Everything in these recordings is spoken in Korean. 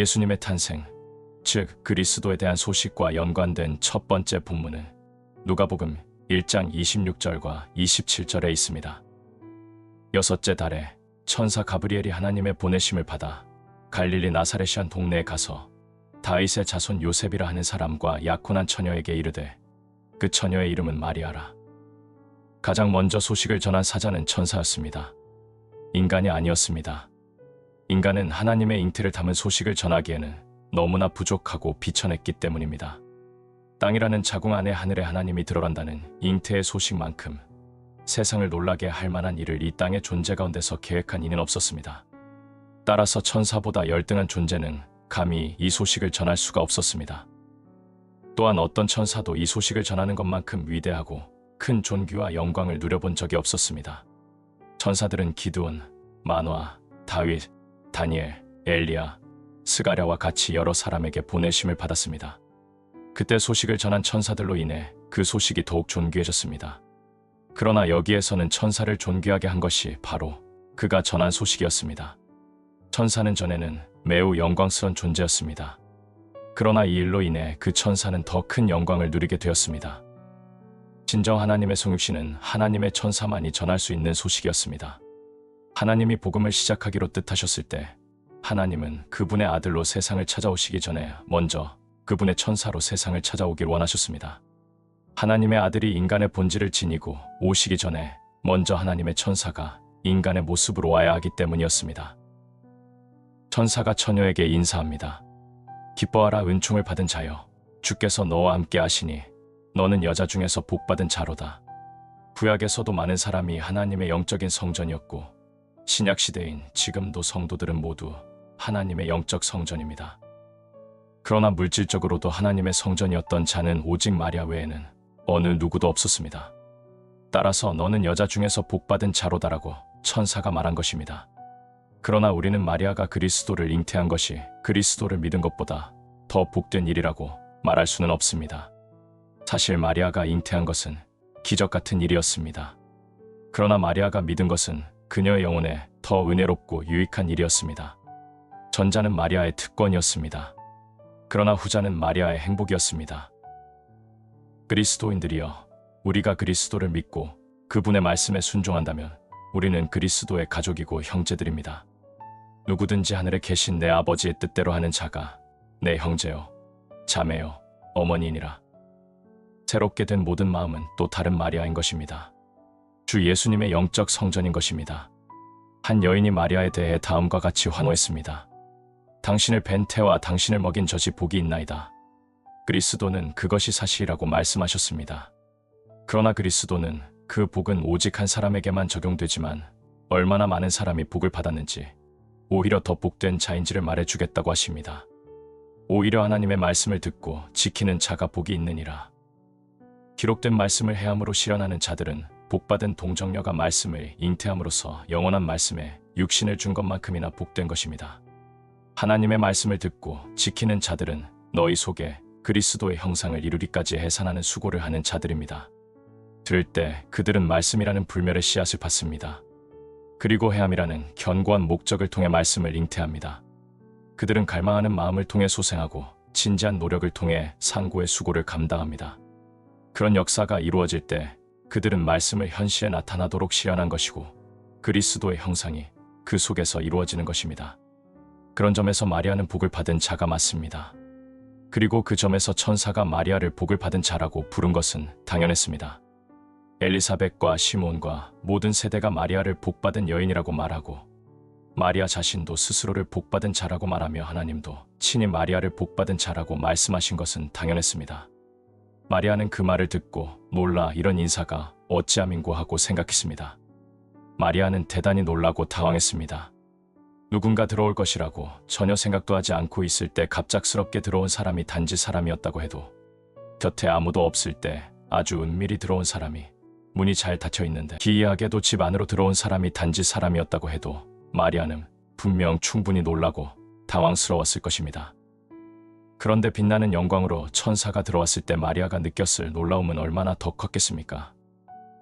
예수님의 탄생, 즉 그리스도에 대한 소식과 연관된 첫 번째 본문은 누가복음 1장 26절과 27절에 있습니다. 여섯째 달에 천사 가브리엘이 하나님의 보내심을 받아 갈릴리 나사렛이란 동네에 가서 다윗의 자손 요셉이라 하는 사람과 약혼한 처녀에게 이르되 그 처녀의 이름은 마리아라. 가장 먼저 소식을 전한 사자는 천사였습니다. 인간이 아니었습니다. 인간은 하나님의 잉태를 담은 소식을 전하기에는 너무나 부족하고 비천했기 때문입니다. 땅이라는 자궁 안에 하늘의 하나님이 들어간다는 잉태의 소식만큼 세상을 놀라게 할 만한 일을 이 땅의 존재 가운데서 계획한 이는 없었습니다. 따라서 천사보다 열등한 존재는 감히 이 소식을 전할 수가 없었습니다. 또한 어떤 천사도 이 소식을 전하는 것만큼 위대하고 큰 존귀와 영광을 누려본 적이 없었습니다. 천사들은 기드온, 마노아, 다윗, 다니엘, 엘리야, 스가랴와 같이 여러 사람에게 보내심을 받았습니다. 그때 소식을 전한 천사들로 인해 그 소식이 더욱 존귀해졌습니다. 그러나 여기에서는 천사를 존귀하게 한 것이 바로 그가 전한 소식이었습니다. 천사는 전에는 매우 영광스러운 존재였습니다. 그러나 이 일로 인해 그 천사는 더 큰 영광을 누리게 되었습니다. 진정 하나님의 성육신은 하나님의 천사만이 전할 수 있는 소식이었습니다. 하나님이 복음을 시작하기로 뜻하셨을 때 하나님은 그분의 아들로 세상을 찾아오시기 전에 먼저 그분의 천사로 세상을 찾아오길 원하셨습니다. 하나님의 아들이 인간의 본질을 지니고 오시기 전에 먼저 하나님의 천사가 인간의 모습으로 와야 하기 때문이었습니다. 천사가 처녀에게 인사합니다. 기뻐하라 은총을 받은 자여, 주께서 너와 함께 하시니 너는 여자 중에서 복받은 자로다. 구약에서도 많은 사람이 하나님의 영적인 성전이었고 신약 시대인 지금도 성도들은 모두 하나님의 영적 성전입니다. 그러나 물질적으로도 하나님의 성전이었던 자는 오직 마리아 외에는 어느 누구도 없었습니다. 따라서 너는 여자 중에서 복받은 자로다라고 천사가 말한 것입니다. 그러나 우리는 마리아가 그리스도를 잉태한 것이 그리스도를 믿은 것보다 더 복된 일이라고 말할 수는 없습니다. 사실 마리아가 잉태한 것은 기적 같은 일이었습니다. 그러나 마리아가 믿은 것은 그녀의 영혼에 더 은혜롭고 유익한 일이었습니다. 전자는 마리아의 특권이었습니다. 그러나 후자는 마리아의 행복이었습니다. 그리스도인들이여, 우리가 그리스도를 믿고 그분의 말씀에 순종한다면 우리는 그리스도의 가족이고 형제들입니다. 누구든지 하늘에 계신 내 아버지의 뜻대로 하는 자가 내 형제요, 자매요, 어머니이니라. 새롭게 된 모든 마음은 또 다른 마리아인 것입니다. 주 예수님의 영적 성전인 것입니다. 한 여인이 마리아에 대해 다음과 같이 환호했습니다. 당신을 뵌 태와 당신을 먹인 젖이 복이 있나이다. 그리스도는 그것이 사실이라고 말씀하셨습니다. 그러나 그리스도는 그 복은 오직 한 사람에게만 적용되지만 얼마나 많은 사람이 복을 받았는지 오히려 더 복된 자인지를 말해주겠다고 하십니다. 오히려 하나님의 말씀을 듣고 지키는 자가 복이 있느니라. 기록된 말씀을 해함으로 실현하는 자들은 복받은 동정녀가 말씀을 잉태함으로써 영원한 말씀에 육신을 준 것만큼이나 복된 것입니다. 하나님의 말씀을 듣고 지키는 자들은 너희 속에 그리스도의 형상을 이루기까지 해산하는 수고를 하는 자들입니다. 들을 때 그들은 말씀이라는 불멸의 씨앗을 받습니다. 그리고 해함이라는 견고한 목적을 통해 말씀을 잉태합니다. 그들은 갈망하는 마음을 통해 소생하고 진지한 노력을 통해 상고의 수고를 감당합니다. 그런 역사가 이루어질 때 그들은 말씀을 현실에 나타나도록 실현한 것이고 그리스도의 형상이 그 속에서 이루어지는 것입니다. 그런 점에서 마리아는 복을 받은 자가 맞습니다. 그리고 그 점에서 천사가 마리아를 복을 받은 자라고 부른 것은 당연했습니다. 엘리사벳과 시몬과 모든 세대가 마리아를 복받은 여인이라고 말하고 마리아 자신도 스스로를 복받은 자라고 말하며 하나님도 친히 마리아를 복받은 자라고 말씀하신 것은 당연했습니다. 마리아는 그 말을 듣고 놀라 이런 인사가 어찌함인고 하고 생각했습니다. 마리아는 대단히 놀라고 당황했습니다. 누군가 들어올 것이라고 전혀 생각도 하지 않고 있을 때 갑작스럽게 들어온 사람이 단지 사람이었다고 해도 곁에 아무도 없을 때 아주 은밀히 들어온 사람이 문이 잘 닫혀 있는데 기이하게도 집 안으로 들어온 사람이 단지 사람이었다고 해도 마리아는 분명 충분히 놀라고 당황스러웠을 것입니다. 그런데 빛나는 영광으로 천사가 들어왔을 때 마리아가 느꼈을 놀라움은 얼마나 더 컸겠습니까?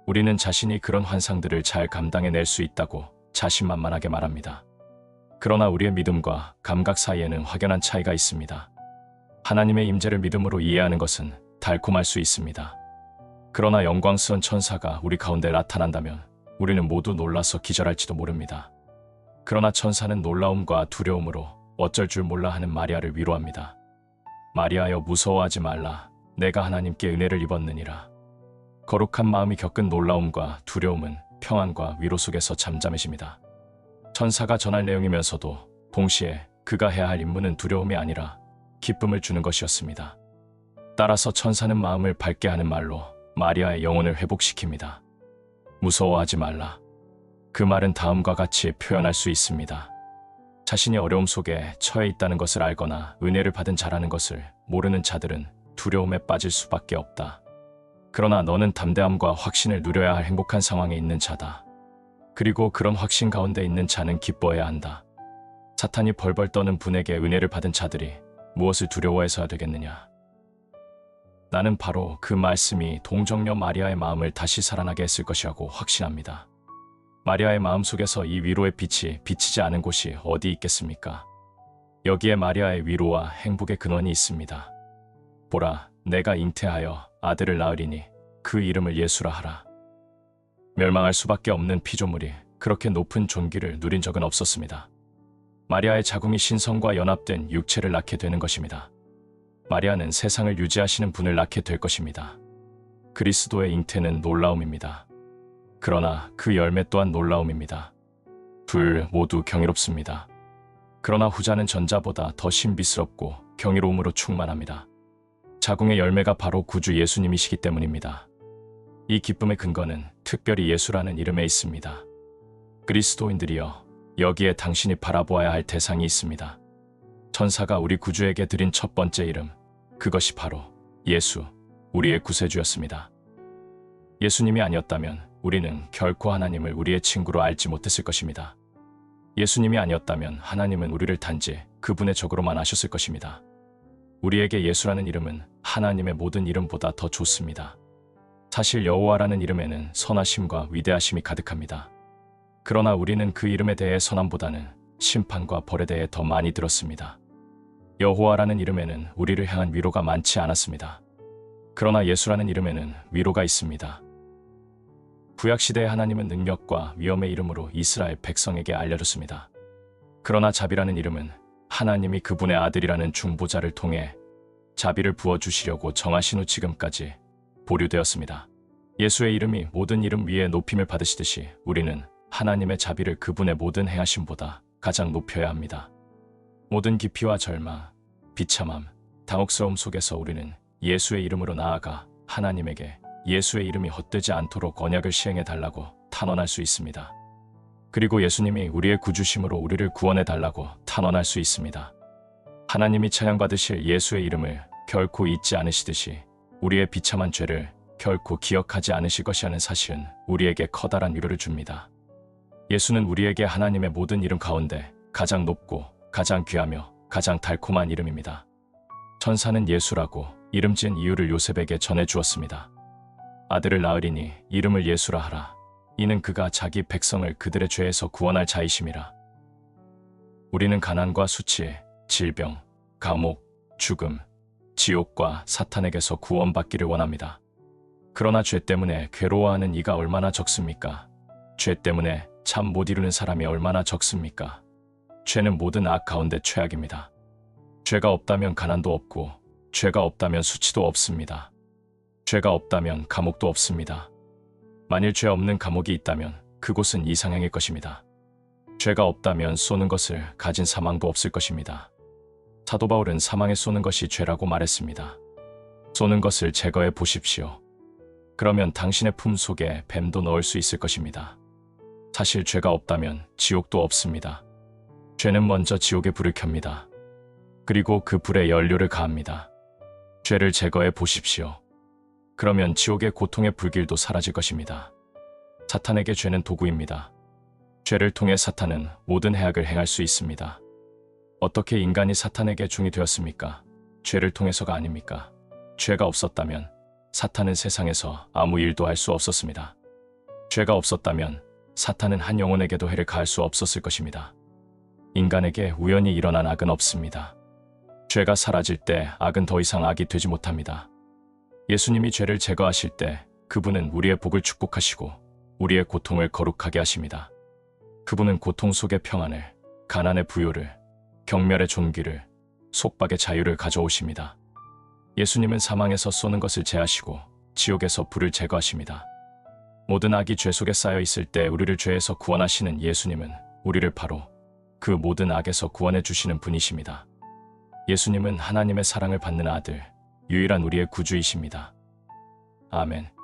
우리는 자신이 그런 환상들을 잘 감당해낼 수 있다고 자신만만하게 말합니다. 그러나 우리의 믿음과 감각 사이에는 확연한 차이가 있습니다. 하나님의 임재를 믿음으로 이해하는 것은 달콤할 수 있습니다. 그러나 영광스러운 천사가 우리 가운데 나타난다면 우리는 모두 놀라서 기절할지도 모릅니다. 그러나 천사는 놀라움과 두려움으로 어쩔 줄 몰라 하는 마리아를 위로합니다. 마리아여 무서워하지 말라. 내가 하나님께 은혜를 입었느니라. 거룩한 마음이 겪은 놀라움과 두려움은 평안과 위로 속에서 잠잠해집니다. 천사가 전할 내용이면서도 동시에 그가 해야 할 임무는 두려움이 아니라 기쁨을 주는 것이었습니다. 따라서 천사는 마음을 밝게 하는 말로 마리아의 영혼을 회복시킵니다. 무서워하지 말라. 그 말은 다음과 같이 표현할 수 있습니다. 자신이 어려움 속에 처해 있다는 것을 알거나 은혜를 받은 자라는 것을 모르는 자들은 두려움에 빠질 수밖에 없다. 그러나 너는 담대함과 확신을 누려야 할 행복한 상황에 있는 자다. 그리고 그런 확신 가운데 있는 자는 기뻐해야 한다. 사탄이 벌벌 떠는 분에게 은혜를 받은 자들이 무엇을 두려워해서야 되겠느냐. 나는 바로 그 말씀이 동정녀 마리아의 마음을 다시 살아나게 했을 것이라고 확신합니다. 마리아의 마음속에서 이 위로의 빛이 비치지 않은 곳이 어디 있겠습니까? 여기에 마리아의 위로와 행복의 근원이 있습니다. 보라, 내가 잉태하여 아들을 낳으리니 그 이름을 예수라 하라. 멸망할 수밖에 없는 피조물이 그렇게 높은 존귀를 누린 적은 없었습니다. 마리아의 자궁이 신성과 연합된 육체를 낳게 되는 것입니다. 마리아는 세상을 유지하시는 분을 낳게 될 것입니다. 그리스도의 잉태는 놀라움입니다. 그러나 그 열매 또한 놀라움입니다. 둘 모두 경이롭습니다. 그러나 후자는 전자보다 더 신비스럽고 경이로움으로 충만합니다. 자궁의 열매가 바로 구주 예수님이시기 때문입니다. 이 기쁨의 근거는 특별히 예수라는 이름에 있습니다. 그리스도인들이여, 여기에 당신이 바라보아야 할 대상이 있습니다. 천사가 우리 구주에게 드린 첫 번째 이름, 그것이 바로 예수, 우리의 구세주였습니다. 예수님이 아니었다면 우리는 결코 하나님을 우리의 친구로 알지 못했을 것입니다. 예수님이 아니었다면 하나님은 우리를 단지 그분의 적으로만 아셨을 것입니다. 우리에게 예수라는 이름은 하나님의 모든 이름보다 더 좋습니다. 사실 여호와라는 이름에는 선하심과 위대하심이 가득합니다. 그러나 우리는 그 이름에 대해 선함보다는 심판과 벌에 대해 더 많이 들었습니다. 여호와라는 이름에는 우리를 향한 위로가 많지 않았습니다. 그러나 예수라는 이름에는 위로가 있습니다. 구약시대의 하나님은 능력과 위엄의 이름으로 이스라엘 백성에게 알려줬습니다. 그러나 자비라는 이름은 하나님이 그분의 아들이라는 중보자를 통해 자비를 부어주시려고 정하신 후 지금까지 보류되었습니다. 예수의 이름이 모든 이름 위에 높임을 받으시듯이 우리는 하나님의 자비를 그분의 모든 행하심보다 가장 높여야 합니다. 모든 깊이와 절망, 비참함, 당혹스러움 속에서 우리는 예수의 이름으로 나아가 하나님에게 예수의 이름이 헛되지 않도록 언약을 시행해달라고 탄원할 수 있습니다. 그리고 예수님이 우리의 구주심으로 우리를 구원해달라고 탄원할 수 있습니다. 하나님이 찬양받으실 예수의 이름을 결코 잊지 않으시듯이 우리의 비참한 죄를 결코 기억하지 않으실 것이라는 사실은 우리에게 커다란 위로를 줍니다. 예수는 우리에게 하나님의 모든 이름 가운데 가장 높고 가장 귀하며 가장 달콤한 이름입니다. 천사는 예수라고 이름 지은 이유를 요셉에게 전해주었습니다. 아들을 낳으리니 이름을 예수라 하라. 이는 그가 자기 백성을 그들의 죄에서 구원할 자이심이라. 우리는 가난과 수치, 질병, 감옥, 죽음, 지옥과 사탄에게서 구원받기를 원합니다. 그러나 죄 때문에 괴로워하는 이가 얼마나 적습니까? 죄 때문에 참 못 이루는 사람이 얼마나 적습니까? 죄는 모든 악 가운데 최악입니다. 죄가 없다면 가난도 없고, 죄가 없다면 수치도 없습니다. 죄가 없다면 감옥도 없습니다. 만일 죄 없는 감옥이 있다면 그곳은 이상향일 것입니다. 죄가 없다면 쏘는 것을 가진 사망도 없을 것입니다. 사도 바울은 사망에 쏘는 것이 죄라고 말했습니다. 쏘는 것을 제거해 보십시오. 그러면 당신의 품 속에 뱀도 넣을 수 있을 것입니다. 사실 죄가 없다면 지옥도 없습니다. 죄는 먼저 지옥의 불을 켭니다. 그리고 그 불에 연료를 가합니다. 죄를 제거해 보십시오. 그러면 지옥의 고통의 불길도 사라질 것입니다. 사탄에게 죄는 도구입니다. 죄를 통해 사탄은 모든 해악을 행할 수 있습니다. 어떻게 인간이 사탄에게 종이 되었습니까? 죄를 통해서가 아닙니까? 죄가 없었다면 사탄은 세상에서 아무 일도 할 수 없었습니다. 죄가 없었다면 사탄은 한 영혼에게도 해를 가할 수 없었을 것입니다. 인간에게 우연히 일어난 악은 없습니다. 죄가 사라질 때 악은 더 이상 악이 되지 못합니다. 예수님이 죄를 제거하실 때 그분은 우리의 복을 축복하시고 우리의 고통을 거룩하게 하십니다. 그분은 고통 속의 평안을, 가난의 부요를, 경멸의 존귀를, 속박의 자유를 가져오십니다. 예수님은 사망에서 쏘는 것을 제하시고 지옥에서 불을 제거하십니다. 모든 악이 죄 속에 쌓여 있을 때 우리를 죄에서 구원하시는 예수님은 우리를 바로 그 모든 악에서 구원해 주시는 분이십니다. 예수님은 하나님의 사랑을 받는 아들, 유일한 우리의 구주이십니다. 아멘.